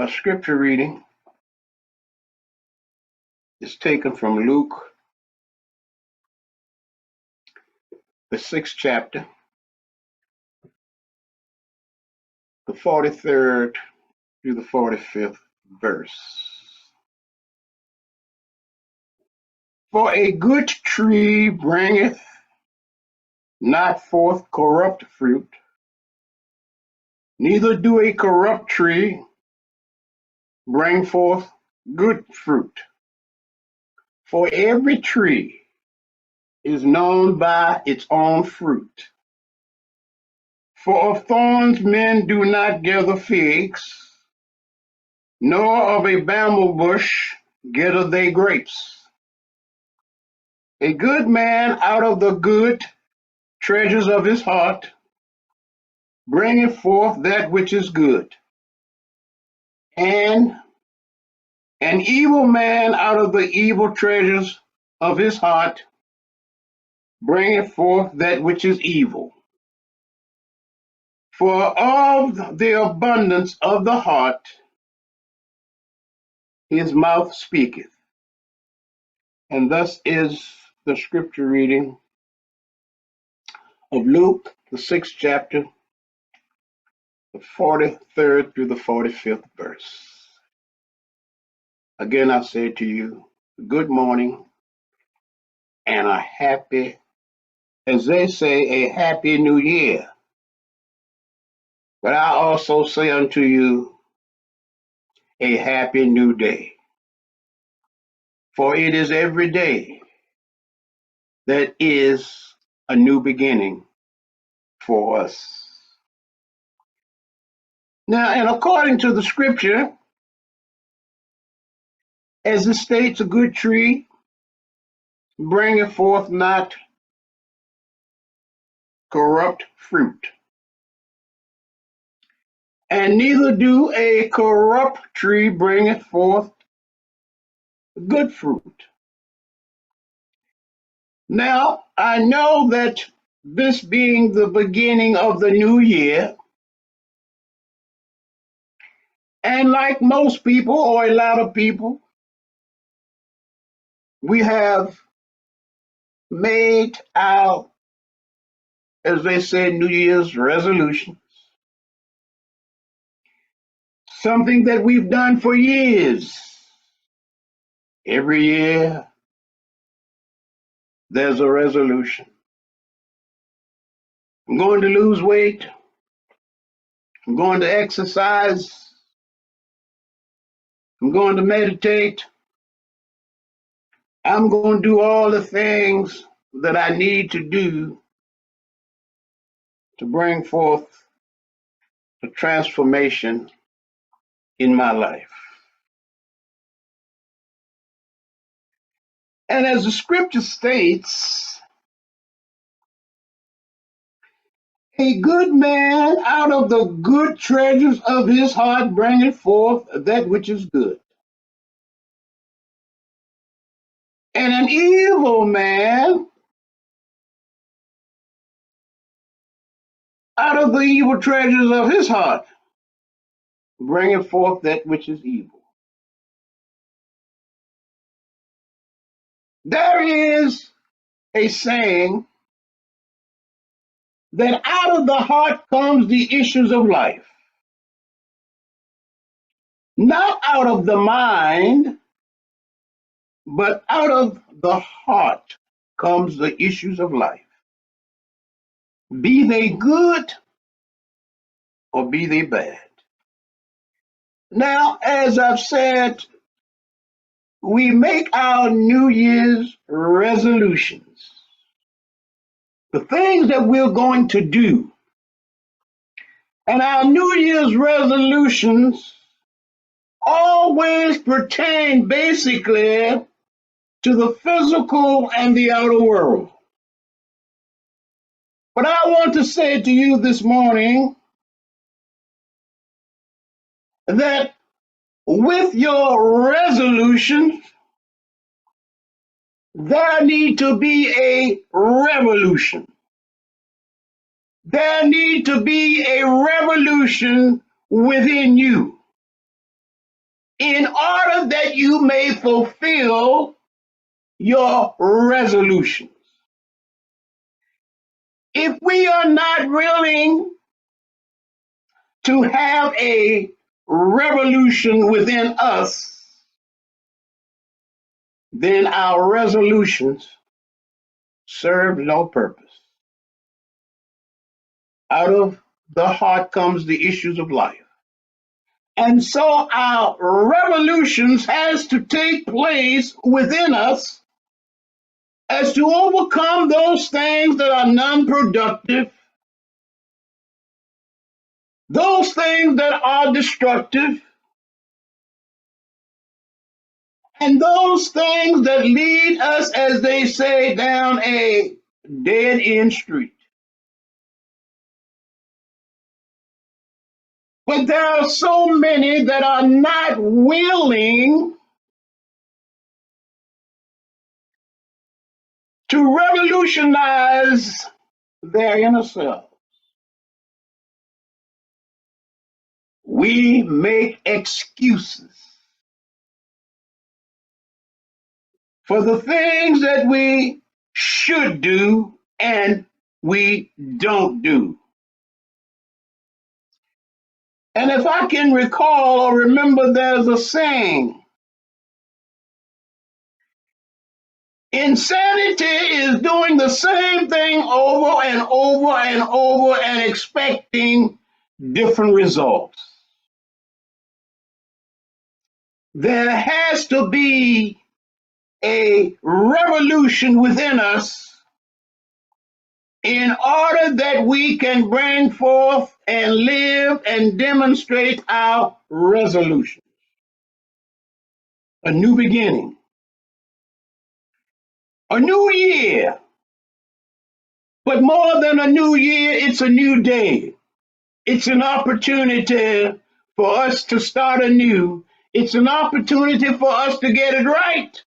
Our scripture reading is taken from Luke, the 6th chapter, the 43rd through the 45th verse. For a good tree bringeth not forth corrupt fruit, neither do a corrupt tree bring forth good fruit. For every tree is known by its own fruit. For of thorns men do not gather figs, nor of a bramble bush gather they grapes. A good man out of the good treasures of his heart bringeth forth that which is good, and an evil man out of the evil treasures of his heart bringeth forth that which is evil. For of the abundance of the heart his mouth speaketh. And thus is the scripture reading of Luke, the 6th chapter, the 43rd through the 45th verse. Again, I say to you, good morning and a happy, as they say, a happy new year. But I also say unto you, a happy new day. For it is every day that is a new beginning for us. Now, and according to the scripture, as it states, a good tree bringeth forth not corrupt fruit, and neither do a corrupt tree bringeth forth good fruit. Now, I know that this being the beginning of the new year, and like most people, or a lot of people, we have made our, as they say, New Year's resolution, something that we've done for years. Every year, there's a resolution. I'm going to lose weight. I'm going to exercise. I'm going to meditate. I'm going to do all the things that I need to do to bring forth a transformation in my life. And as the scripture states, a good man out of the good treasures of his heart bringeth forth that which is good. And an evil man out of the evil treasures of his heart bringeth forth that which is evil. There is a saying that out of the heart comes the issues of life. Not out of the mind, but out of the heart comes the issues of life. Be they good or be they bad. Now, as I've said, we make our New Year's resolutions, the things that we're going to do. And our New Year's resolutions always pertain basically to the physical and the outer world. But I want to say to you this morning that with your resolutions, there need to be a revolution. There need to be a revolution within you. in order that you may fulfill your resolutions. If we are not willing to have a revolution within us, then our resolutions serve no purpose. Out of the heart comes the issues of life. And so our revolutions has to take place within us as to overcome those things that are non-productive, those things that are destructive, and those things that lead us, as they say, down a dead end street. But there are so many that are not willing to revolutionize their inner self. We make excuses for the things that we should do and we don't do. And if I can recall or remember, there's a saying: insanity is doing the same thing over and over and over and expecting different results. There has to be a revolution within us in order that we can bring forth and live and demonstrate our resolution. A new beginning, a new year, but more than a new year, it's a new day. It's an opportunity for us to start anew. It's an opportunity for us to get it right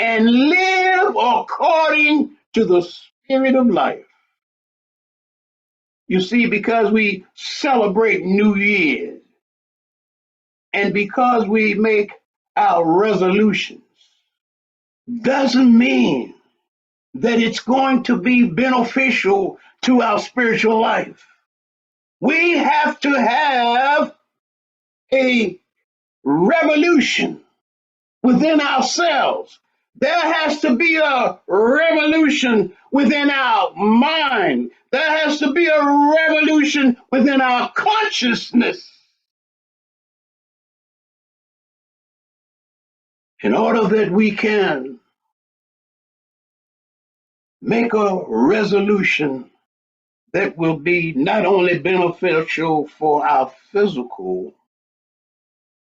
and live according to the spirit of life. You see, because we celebrate New Year's and because we make our resolutions, doesn't mean that it's going to be beneficial to our spiritual life. We have to have a revolution within ourselves. There has to be a revolution within our mind. There has to be a revolution within our consciousness in order that we can make a resolution that will be not only beneficial for our physical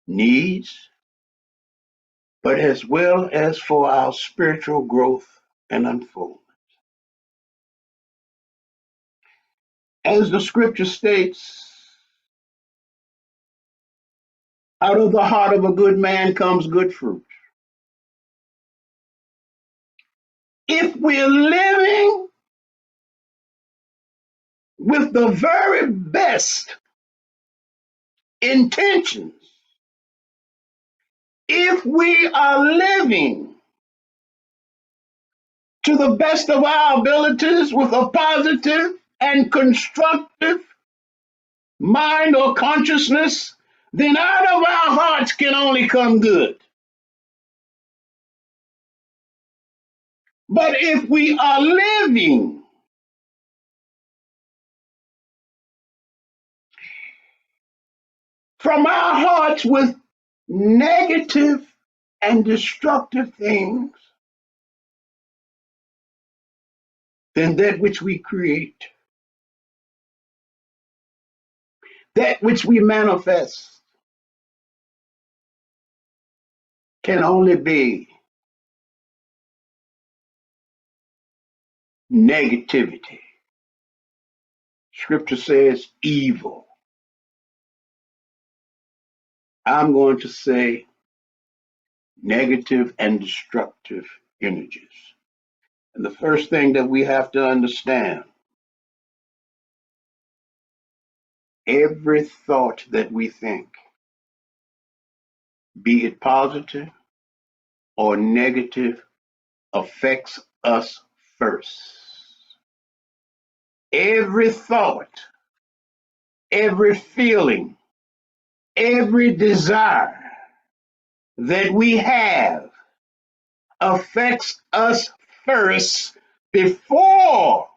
needs, but as well as for our spiritual growth and unfoldment. As the scripture states, out of the heart of a good man comes good fruit. If we're living with the very best intentions, if we are living to the best of our abilities with a positive and constructive mind or consciousness, then out of our hearts can only come good. But if we are living from our hearts with negative and destructive things, then that which we create, that which we manifest, can only be negativity. Scripture says evil. I'm going to say negative and destructive energies. And the first thing that we have to understand, every thought that we think be it positive or negative, affects us first. Every thought, every feeling, every desire that we have affects us first before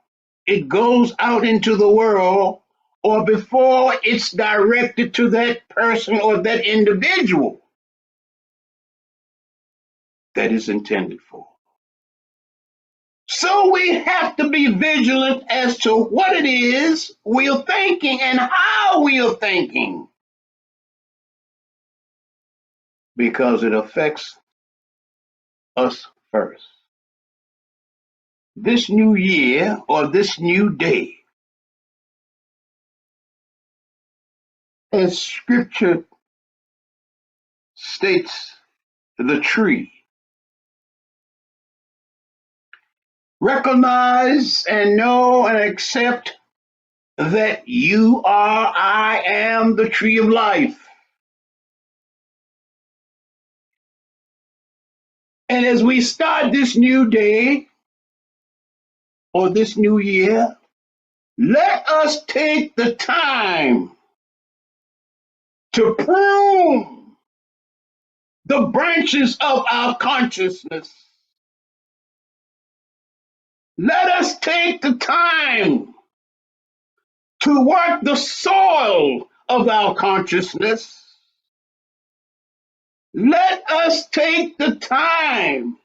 it goes out into the world or before it's directed to that person or that individual that is intended for. So we have to be vigilant as to what it is we're thinking and how we are thinking because it affects us first. This new year or this new day, as scripture states, the tree. Recognize and know and accept that you are, I am the tree of life. And as we start this new day or this new year, let us take the time to prune the branches of our consciousness. Let us take the time to work the soil of our consciousness. Let us take the time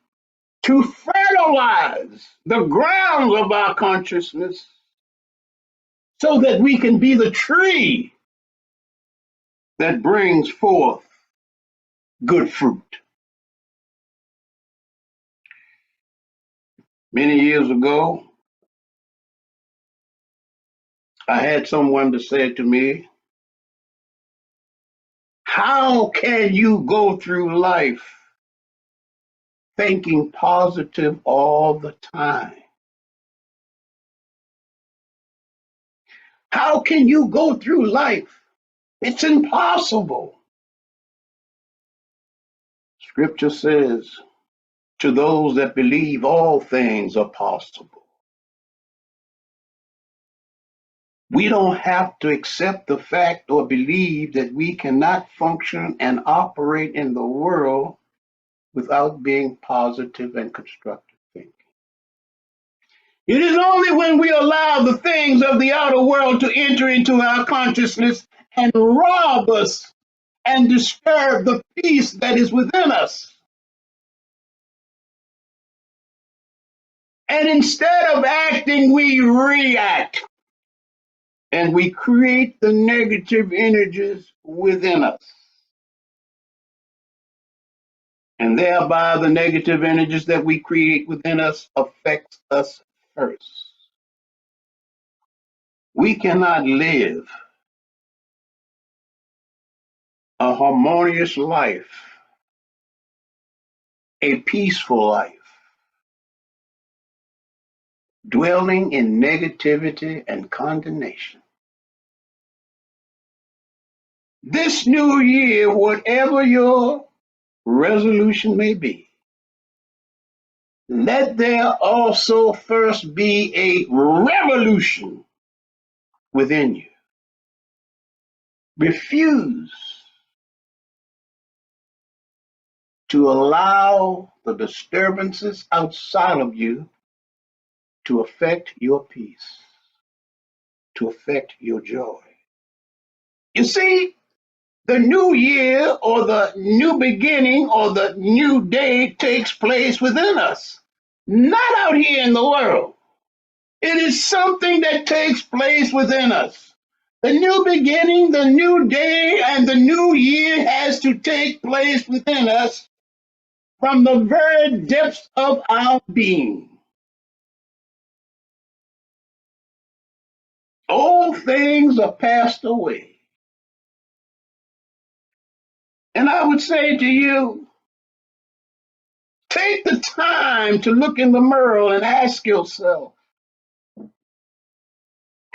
to fertilize the ground of our consciousness so that we can be the tree that brings forth good fruit. Many years ago, I had someone to say to me, how can you go through life thinking positive all the time? How can you go through life? It's impossible. Scripture says, to those that believe, all things are possible. We don't have to accept the fact or believe that we cannot function and operate in the world without being positive and constructive thinking. It is only when we allow the things of the outer world to enter into our consciousness and rob us and disturb the peace that is within us. And instead of acting, we react and we create the negative energies within us. And thereby the negative energies that we create within us affects us first. We cannot live a harmonious life, a peaceful life, dwelling in negativity and condemnation. This new year, whatever your resolution may be, let there also first be a revolution within you. Refuse to allow the disturbances outside of you to affect your peace, to affect your joy. You see, the new year or the new beginning or the new day takes place within us, not out here in the world. It is something that takes place within us. The new beginning, the new day, and the new year has to take place within us from the very depths of our being. Old things are passed away. And I would say to you, take the time to look in the mirror and ask yourself, am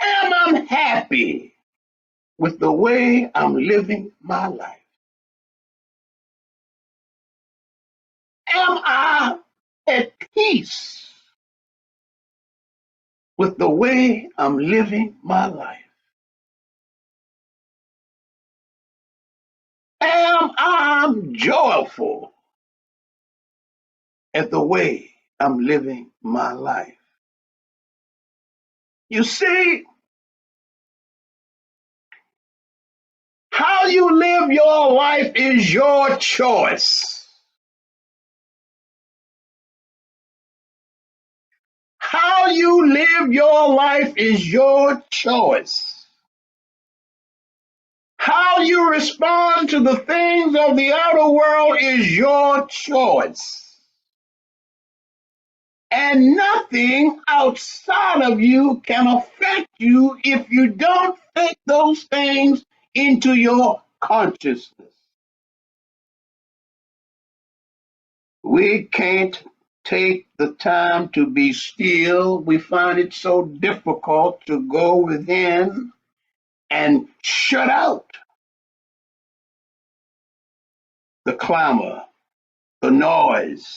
I happy with the way I'm living my life? Am I at peace with the way I'm living my life? Am I joyful at the way I'm living my life? You see, how you live your life is your choice. How you live your life is your choice. How you respond to the things of the outer world is your choice. And nothing outside of you can affect you if you don't take those things into your consciousness. We can't take the time to be still. We find it so difficult to go within and shut out the clamor, the noise,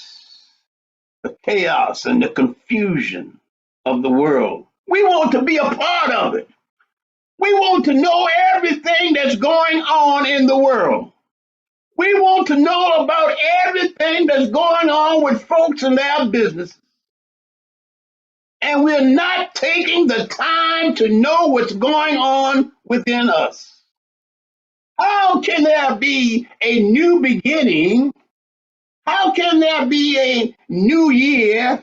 the chaos, and the confusion of the world. We want to be a part of it. We want to know everything that's going on in the world. We want to know about everything that's going on with folks and their businesses. And we're not taking the time to know what's going on within us. How can there be a new beginning? How can there be a new year?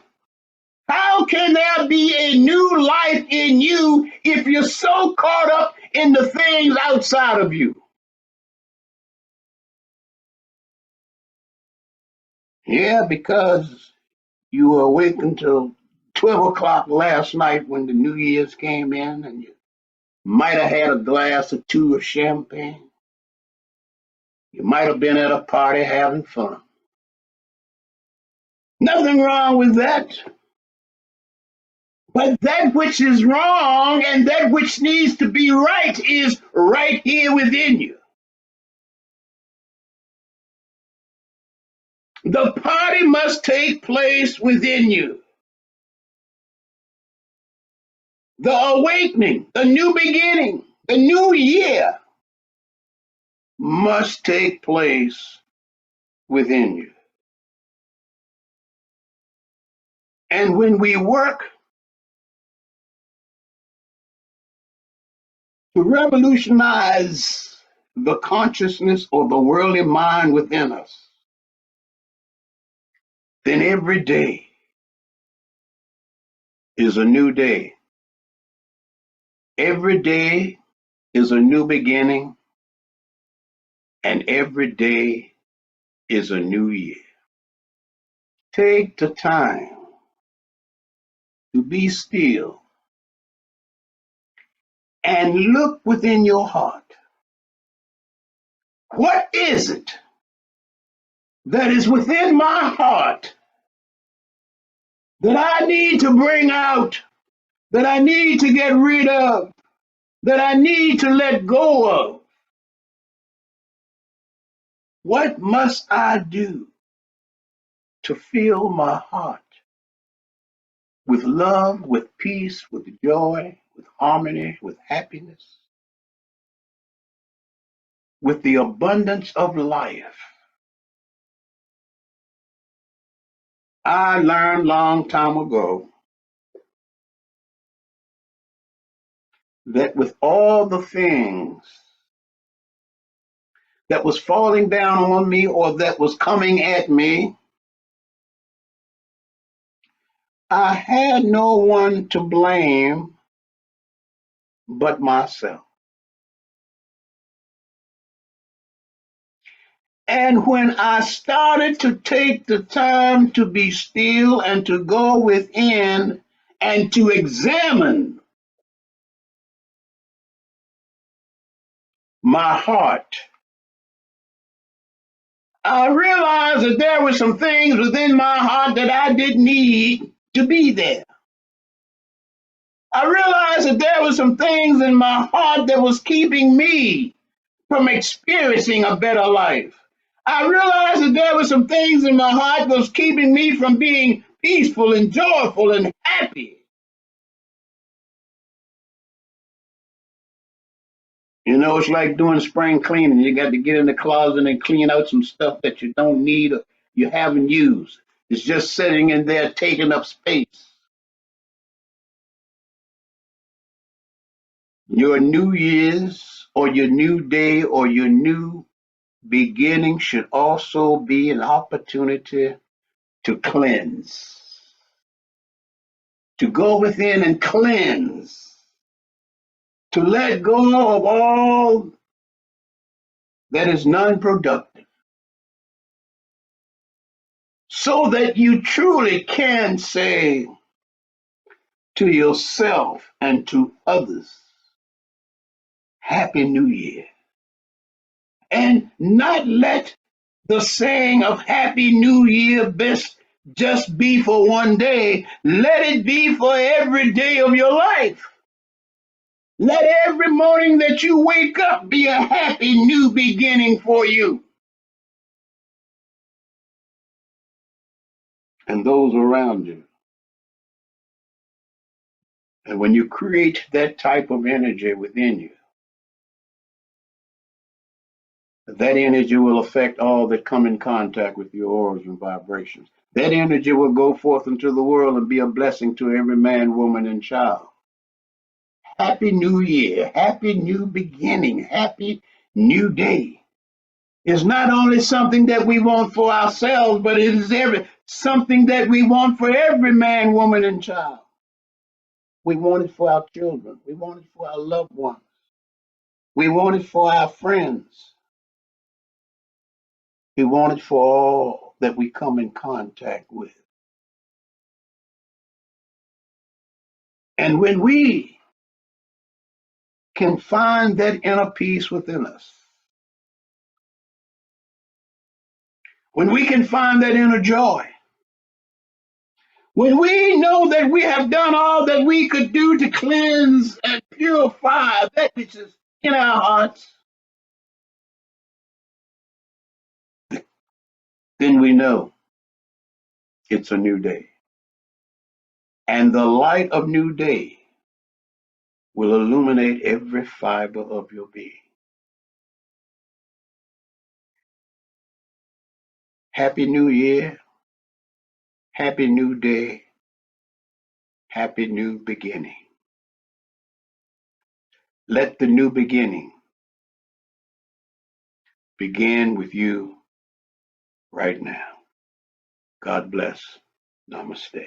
How can there be a new life in you if you're so caught up in the things outside of you? Yeah, because you were awake until 12 o'clock last night when the New Year's came in, and you might have had a glass or two of champagne. You might have been at a party having fun. Nothing wrong with that. But that which is wrong and that which needs to be right is right here within you. The party must take place within you. The awakening, the new beginning, the new year must take place within you. And when we work to revolutionize the consciousness or the worldly mind within us, then every day is a new day. Every day is a new beginning, and every day is a new year. Take the time to be still and look within your heart. What is it that is within my heart that I need to bring out, that I need to get rid of, that I need to let go of? What must I do to fill my heart with love, with peace, with joy, with harmony, with happiness, with the abundance of life? I learned long time ago that with all the things that was falling down on me or that was coming at me, I had no one to blame but myself. And when I started to take the time to be still and to go within and to examine my heart, I realized that there were some things within my heart that I didn't need to be there. I realized that there were some things in my heart that was keeping me from experiencing a better life. I realized that there were some things in my heart that was keeping me from being peaceful and joyful and happy. You know, it's like doing spring cleaning. You got to get in the closet and clean out some stuff that you don't need or you haven't used. It's just sitting in there taking up space. Your New Year's or your new day or your new beginning should also be an opportunity to cleanse, to go within and cleanse, to let go of all that is non productive, so that you truly can say to yourself and to others, Happy New Year. And not let the saying of Happy New Year best just be for one day. Let it be for every day of your life. Let every morning that you wake up be a happy new beginning for you and those around you. And when you create that type of energy within you, that energy will affect all that come in contact with your auras and vibrations. That energy will go forth into the world and be a blessing to every man, woman, and child. Happy New Year, happy new beginning, happy new day. Is not only something that we want for ourselves, but it is something that we want for every man, woman, and child. We want it for our children. We want it for our loved ones. We want it for our friends. We want it for all that we come in contact with. And when we can find that inner peace within us, when we can find that inner joy, when we know that we have done all that we could do to cleanse and purify that which is in our hearts, then we know it's a new day. And the light of new day will illuminate every fiber of your being. Happy New Year, happy new day, happy new beginning. Let the new beginning begin with you right now. God bless. Namaste.